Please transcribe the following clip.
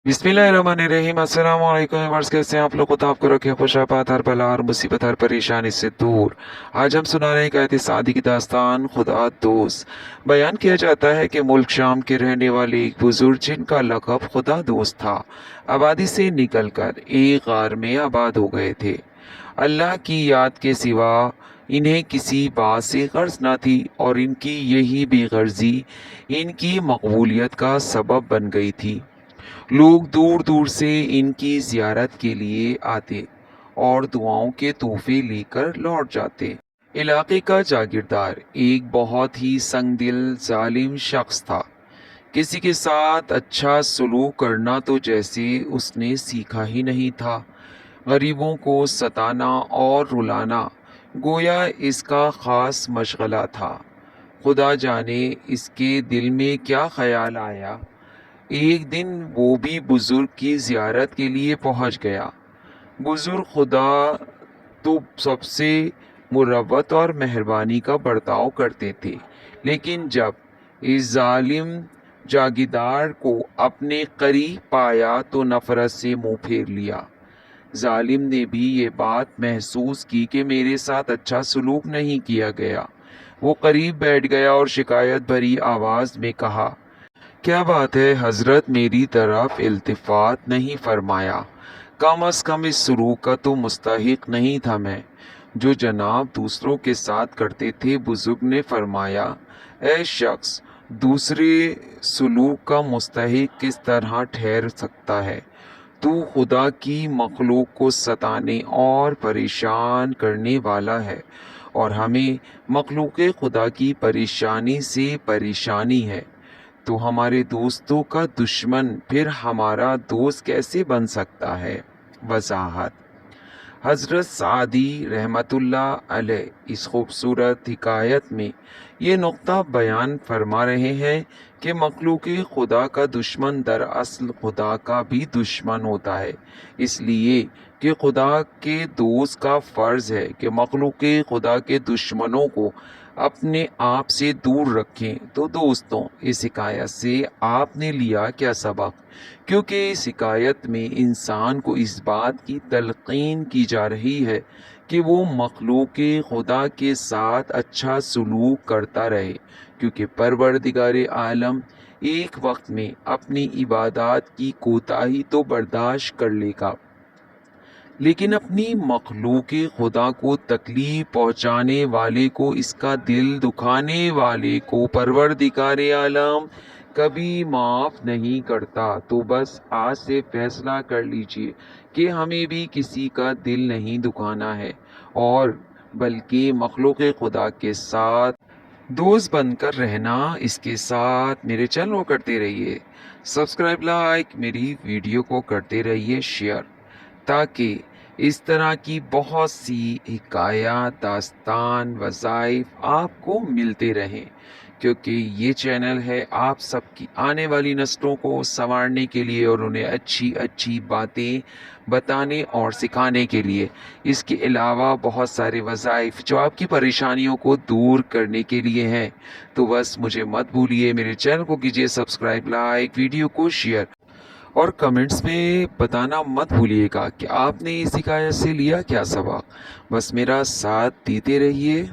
बिस्मिल्लाहिर्रहमानिर्रहीम। अस्सलाम वालेकुम व्यूअर्स, कैसे हैं आप लोग? खुदा आपको रखे खुश आबाद, हर बला और मुसीबत हर परेशानी से दूर। आज हम सुना रहे हैं एक शादी की दास्तान, खुदा दोस्त। बयान किया जाता है कि मुल्क शाम के रहने वाले एक बुजुर्ग जिनका लक़ब खुदा दोस्त था, आबादी से निकलकर एक गार में आबाद हो गए थे। अल्लाह की याद के सिवा इन्हें किसी बात से गर्ज न थी और इनकी यही बेगर्जी इनकी मकबूलियत का सबब बन गई थी। लोग दूर दूर से इनकी ज़ियारत के लिए आते और दुआओं के तोहफे लेकर लौट जाते। इलाके का जागीरदार एक बहुत ही संगदिल जालिम शख्स था। किसी के साथ अच्छा सलूक करना तो जैसे उसने सीखा ही नहीं था। गरीबों को सताना और रुलाना गोया इसका ख़ास मशगला था। खुदा जाने इसके दिल में क्या ख्याल आया। एक दिन वो भी बुजुर्ग की ज़ियारत के लिए पहुंच गया। बुजुर्ग खुदा तो सबसे मुरवत और मेहरबानी का बर्ताव करते थे, लेकिन जब इस जालिम जागीरदार को अपने करीब पाया तो नफरत से मुंह फेर लिया। जालिम ने भी ये बात महसूस की कि मेरे साथ अच्छा सलूक नहीं किया गया। वो करीब बैठ गया और शिकायत भरी आवाज़ में कहा, क्या बात है हजरत, मेरी तरफ इल्तिफात नहीं फरमाया। कम अज कम इस सलूक का तो मुस्तहिक नहीं था मैं, जो जनाब दूसरों के साथ करते थे। बुजुर्ग ने फरमाया, ऐ शख्स, दूसरे सलूक का मुस्तहिक किस तरह ठहर सकता है? तू खुदा की मखलूक को सताने और परेशान करने वाला है, और हमें मखलूक खुदा की परेशानी से परेशानी है। तो हमारे दोस्तों का दुश्मन फिर हमारा दोस्त कैसे बन सकता है? वजाहत। हज़रत सादी रहमतुल्लाह अलैह इस खूबसूरत हिकायत में ये नुक्ता बयान फरमा रहे हैं कि मखलूक खुदा का दुश्मन दरअसल खुदा का भी दुश्मन होता है, इसलिए कि खुदा के दोस्त का फ़र्ज़ है कि मखलूक खुदा के दुश्मनों को अपने आप से दूर रखें। तो दोस्तों, इस हिकायत से आपने लिया क्या सबक? क्योंकि इस हिकायत में इंसान को इस बात की तलकीन की जा रही है कि वो मखलूक खुदा के साथ अच्छा सलूक करता रहे, क्योंकि परवरदिगार आलम एक वक्त में अपनी इबादत की कोताही तो बर्दाश्त कर लेगा, लेकिन अपनी मखलूक खुदा को तकलीफ पहुँचाने वाले को, इसका दिल दुखाने वाले को परवरदिगार आलम कभी माफ़ नहीं करता। तो बस आज से फैसला कर लीजिए कि हमें भी किसी का दिल नहीं दुखाना है, और बल्कि मखलूक खुदा के साथ दोस्त बनकर रहना। इसके साथ मेरे चैनल को करते रहिए सब्सक्राइब, लाइक, मेरी वीडियो को करते रहिए शेयर, ताकि इस तरह की बहुत सी हिकायत, दास्तान, वज़ाइफ आपको मिलते रहें। क्योंकि ये चैनल है आप सबकी आने वाली नस्लों को संवारने के लिए और उन्हें अच्छी अच्छी बातें बताने और सिखाने के लिए। इसके अलावा बहुत सारे वज़ाइफ जो आपकी परेशानियों को दूर करने के लिए हैं। तो बस मुझे मत भूलिए, मेरे चैनल को कीजिए सब्सक्राइब, लाइक, वीडियो को शेयर, और कमेंट्स में बताना मत भूलिएगा कि आपने इस हिकायत से लिया क्या सबक। बस मेरा साथ देते रहिए।